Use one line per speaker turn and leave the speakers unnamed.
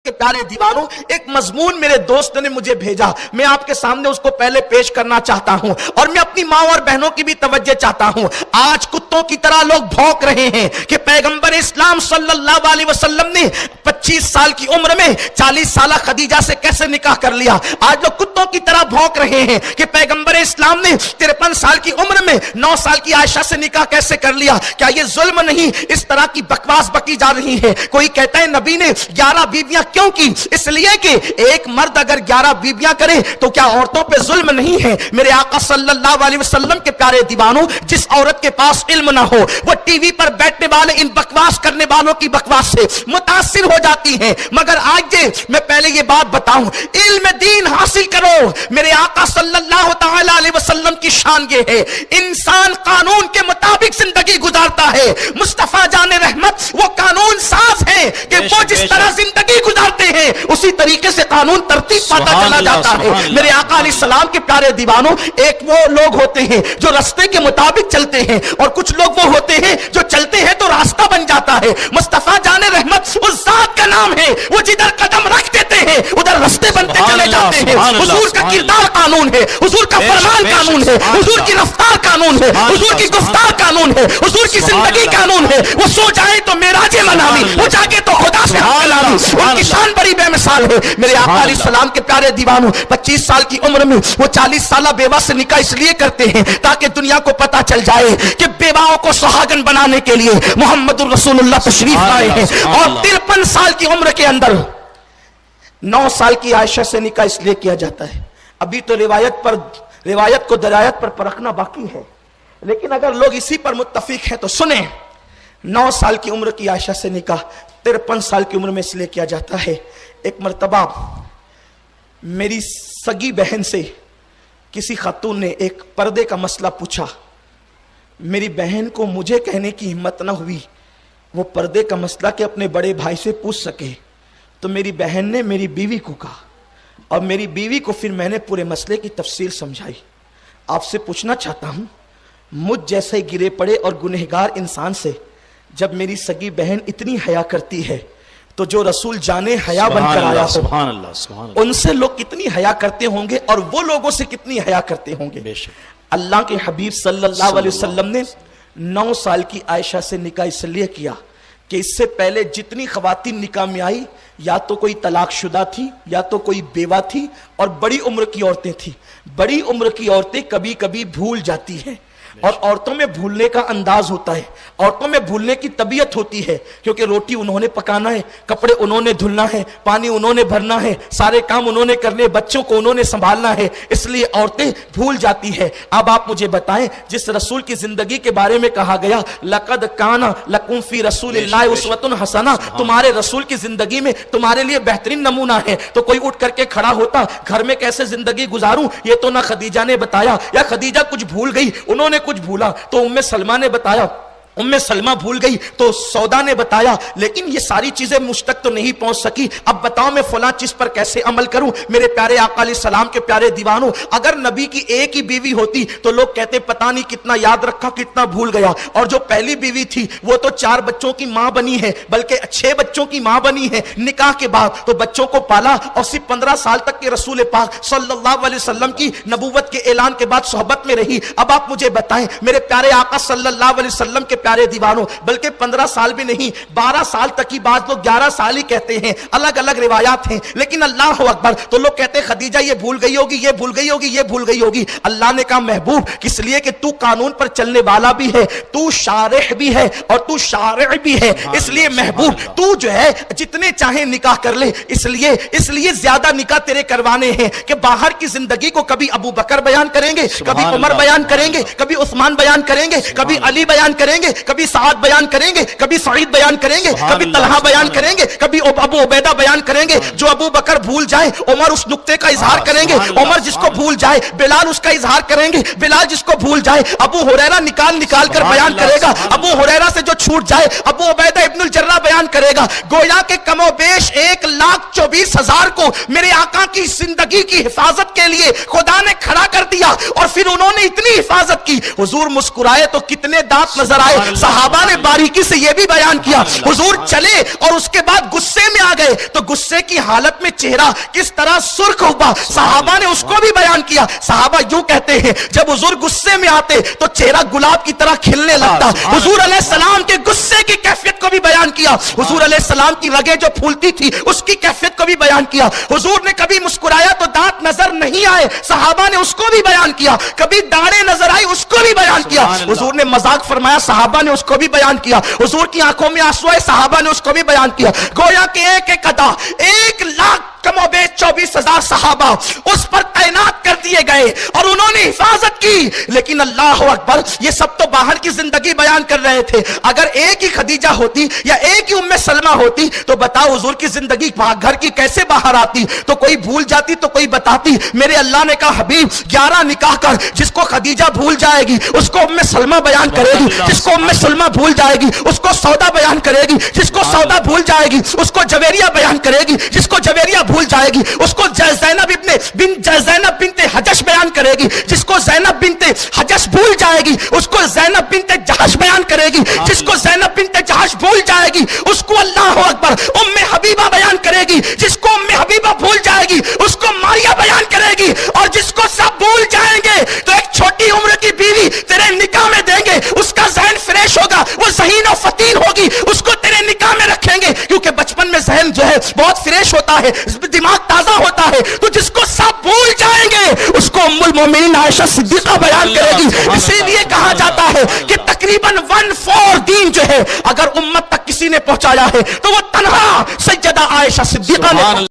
کے پیارے دیوانوں، ایک مضمون میرے دوست نے مجھے بھیجا، میں آپ کے سامنے اس کو پہلے پیش کرنا چاہتا ہوں اور میں اپنی ماں اور بہنوں کی بھی توجہ چاہتا ہوں۔ آج کتوں کی طرح لوگ بھونک رہے ہیں کہ پیغمبر اسلام صلی اللہ علیہ وسلم نے 25 سال کی عمر میں 40 سالہ خدیجہ سے کیسے نکاح کر لیا۔ آج لوگ کتوں کی طرح بھونک رہے ہیں کہ پیغمبر اسلام نے 53 سال کی عمر میں 9 سال کی عائشہ سے نکاح کیسے کر لیا۔ کیا یہ ظلم نہیں؟ اس طرح کی بکواس بکی جا رہی ہے۔ کوئی کہتا ہے نبی نے 11 بیویاں کیوں کی؟ اس لیے کہ ایک مرد اگر 11 بیویاں کرے تو کیا عورتوں پہ ظلم نہیں ہے؟ میرے آقا صلی اللہ علیہ وسلم کے پیارے دیوانوں، جس عورت کے پاس علم نہ ہو وہ ٹی وی پر بیٹھنے والے ان بکواس کرنے والوں کی بکواس سے متاثر ہو جاتی ہیں۔ مگر آج میں پہلے یہ بات بتاؤں، علم دین حاصل کرو۔ میرے آقا صلی اللہ تعالی علیہ وسلم کی شان یہ ہے، انسان قانون کے مطابق زندگی گزارتا ہے۔ مصطفیٰ جان رحمت وہ قانون ساز ہے کہ وہ جس طرح زندگی گزارتے ہیں اسی طریقے سے قانون ترتیب پاتا چلا جاتا ہے۔ میرے آقا علیہ السلام کے پیارے دیوانوں، ایک وہ لوگ ہوتے ہیں جو راستے کے مطابق چلتے ہیں اور کچھ لوگ وہ ہوتے ہیں جو چلتے ہیں تو راستہ بن جاتا ہے۔ مصطفیٰ جان رحمت اس ذات کا نام ہے، وہ جدھر قدم رکھ دیتے ہیں ادھر راستے بنتے چلے جاتے ہیں۔ حضور کا کردار قانون ہے، حضور کا فرمان قانون ہے، حضور کی رفتار قانون ہے، حضور کی گفتار قانون ہے، حضور کی زندگی قانون ہے۔ وہ سو جائے تو معراج مناوی، وہ جاگے تو خدا سے کلامی۔ ان کی شان بڑی بے مثال ہے۔ میرے آقا علیہ السلام کے پیارے دیوانوں، 25 سال کی عمر میں وہ 40 سالہ بیوہ سے نکاح اس لیے کرتے ہیں تاکہ دنیا کو پتا چل جائے کہ بیواؤں کو سہاگن بنانے کے لیے محمد الرسول اللہ تشریف لائے ہیں۔ اور 53 سال کی عمر کے اندر 9 سال کی عائشہ سے نکاح اس لیے کیا جاتا ہے۔ ابھی تو روایت کو درایت پر پرکھنا باقی ہے، لیکن اگر لوگ اسی پر متفق ہیں تو سنیں، 9 سال کی عمر کی عائشہ سے نکاح 53 سال کی عمر میں اس لیے کیا جاتا ہے۔ ایک مرتبہ میری سگی بہن سے کسی خاتون نے ایک پردے کا مسئلہ پوچھا، میری بہن کو مجھے کہنے کی ہمت نہ ہوئی وہ پردے کا مسئلہ کہ اپنے بڑے بھائی سے پوچھ سکے، تو میری بہن نے میری بیوی کو کہا اور میری بیوی کو پھر میں نے پورے مسئلے کی تفصیل سمجھائی۔ آپ سے پوچھنا چاہتا ہوں، مجھ جیسے گرے پڑے اور گنہگار انسان سے جب میری سگی بہن اتنی حیا کرتی ہے تو جو رسول جانے حیا بن کر آیا ہو ان سے لوگ کتنی حیا کرتے ہوں گے اور وہ لوگوں سے کتنی حیا کرتے ہوں گے۔ اللہ کے حبیب صلی اللہ علیہ وسلم نے 9 سال کی عائشہ سے نکاح اس لیے کیا کہ اس سے پہلے جتنی خواتین نکاح میں آئی یا تو کوئی طلاق شدہ تھی یا تو کوئی بیوہ تھی اور بڑی عمر کی عورتیں تھیں۔ بڑی عمر کی عورتیں کبھی کبھی بھول جاتی ہیں اور عورتوں میں بھولنے کا انداز ہوتا ہے، عورتوں میں بھولنے کی طبیعت ہوتی ہے، کیونکہ روٹی انہوں نے پکانا ہے، کپڑے انہوں نے دھلنا ہے، پانی انہوں نے بھرنا ہے، سارے کام انہوں نے کرنے، بچوں کو انہوں نے سنبھالنا ہے، اس لیے عورتیں بھول جاتی ہیں۔ اب آپ مجھے بتائیں، جس رسول کی زندگی کے بارے میں کہا گیا لقد کان لکم فی رسول اللہ اسوۃ حسنہ، تمہارے رسول کی زندگی میں تمہارے لیے بہترین نمونہ ہے، تو کوئی اٹھ کر کے کھڑا ہوتا گھر میں کیسے زندگی گزاروں یہ تو نہ خدیجہ نے بتایا، یا خدیجہ کچھ بھول گئی انہوں نے کچھ بھولا تو سلمہ نے بتایا، سلمہ بھول گئی تو سودا نے بتایا، لیکن یہ ساری چیزیں مجھ تک تو نہیں پہنچ سکی۔ اب بتاؤ میں فلاں چیز پر کیسے عمل کروں؟ میرے پیارے آقا علیہ السلام کے پیارے دیوانوں، اگر نبی کی ایک ہی بیوی ہوتی تو لوگ کہتے پتہ نہیں کتنا یاد رکھا کتنا بھول گیا، اور جو پہلی بیوی تھی وہ تو 4 بچوں کی ماں بنی ہے، بلکہ 6 بچوں کی ماں بنی ہے نکاح کے بعد، تو بچوں کو پالا اور صرف 15 سال تک کے رسول پاک صلی اللہ علیہ وسلم کی نبوت کے اعلان کے بعد صحبت میں رہی۔ اب آپ مجھے بتائیں میرے پیارے آقا صلی اللہ علیہ وسلم کے پیارے دیوانوں، بلکہ 15 سال بھی نہیں 12 سال تک کی، بعض لوگ 11 سال ہی کہتے ہیں، الگ الگ روایات ہیں، لیکن اللہ اکبر تو لوگ کہتے ہیں خدیجہ یہ بھول گئی ہوگی یہ بھول گئی ہوگی یہ بھول گئی ہوگی۔ اللہ نے کہا محبوب اس لیے کہ تو قانون پر چلنے والا بھی ہے، تو شارح بھی ہے اور تو شارع بھی ہے، اس لیے محبوب تو جو ہے جتنے چاہیں نکاح کر لے، اس لیے زیادہ نکاح تیرے کروانے ہیں کہ باہر کی زندگی کو کبھی ابو بکر بیان کریں گے، کبھی عمر بیان کریں گے، کبھی عثمان بیان کریں گے، کبھی علی بیان کریں گے، کبھی سعد بیان کریں گے، کبھی سعید بیان کریں گے، کبھی طلحہ بیان کریں گے، کبھی ابو عبیدہ بیان کریں گے۔ جو ابو بکر بھول جائے عمر اس نقطے کا اظہار کریں گے، عمر جس کو بھول جائے بلال اس کا اظہار کریں گے، بلال جس کو بھول جائے ابو ہریرہ نکال کر بیان کرے گا، ابو ہریرہ سے جو چھوٹ جائے ابو عبیدہ ابن الجرہ بیان کرے گا۔ گویا کہ کم و بیش 1,24,000 کو میرے آقا کی زندگی کی حفاظت کے لیے خدا نے کھڑا کر دیا اور پھر انہوں نے اتنی حفاظت کی. حضور مسکرائے تو کتنے دانت نظر آئے. صحابہ نے باریکی سے یہ بھی بیان کیا. حضور چلے اور اس کے بعد غصے میں آ گئے تو غصے کی حالت میں چہرہ کس طرح سرخ ہوا, صحابہ نے اس کو بھی بیان کیا. صحابہ یوں کہتے ہیں جب حضور غصے میں آتے تو چہرہ گلاب کی طرح کھلنے لگتا. حضور علیہ السلام کے غصے کی کیفیت کو بھی بیان کیا. حضور علیہ السلام کی رگیں جو پھولتی تھی اس کی کیفیت کو بھی بیان کیا. حضور نے کبھی مسکرایا تو دانت نظر نہیں آئے, صحابہ نے اس کو بھی بیان کیا. کبھی داڑھیں نظر آئی, اس کو بھی بیان کیا. حضور نے مذاق فرمایا, صحابہ نے اس کو بھی بیان کیا. حضور کی آنکھوں میں آنسو آئے, صحابہ نے اس کو بھی بیان کیا. گویا کہ ایک ایک ادا 1,00,000 کم و بیش 24,000 صحابہ اس پر تعینات کر دیے گئے اور انہوں نے حفاظت کی. لیکن اللہ اکبر, یہ سب تو باہر کی زندگی بیان کر رہے تھے. اگر ایک ہی خدیجہ ہوتی یا ایک ہی ام سلمہ ہوتی تو بتاؤ حضور کی زندگی گھر کی کیسے باہر آتی. تو کوئی بھول جاتی تو کوئی بتاتی. میرے اللہ نے کہا حبیب 11 نکاح کر, جس کو خدیجہ بھول جائے گی اس کو ام سلمہ بیان کرے گی, جس کو ام سلمہ بھول جائے گی اس کو سودا بیان کرے گی, جس کو سودا بھول جائے گی اس کو جویریہ بیان کرے گی, جس کو جویریہ بھول جائے گی اس کو زینب بنت حجش بیان کرے گی, جس کو زینب بنت حجش بھول جائے گی اس کو زینب بنت جہش بیان کرے گی, جس کو زینب بنت جہش بھول جائے گی اس کو اللہ اکبر ام حبیبہ بیان کرے گی, جس کو ام حبیبہ بھول جائے گی اس کو ماریا بیان کرے گی, اور جس کو سب بھول جائیں گے تو ایک چھوٹی عمر کی بیوی تیرے نکاح میں دیں گے, اس کا ذہن فریش ہوگا, وہ ذہین و فتین ہوگی, اس کو تیرے نکاح میں رکھیں گے کیونکہ بچپن میں ذہن جو ہے بہت فریش ہوتا ہے, دماغ تازہ ہوتا ہے. تو جس کو سب بھول جائیں گے اس کو ام المومنین عائشہ صدیقہ بیان کرے گی. اسی لیے کہا جاتا ہے کہ تقریباً 1/4 دین جو ہے اگر امت تک کسی نے پہنچایا ہے تو وہ تنہا سیدہ عائشہ صدیقہ نے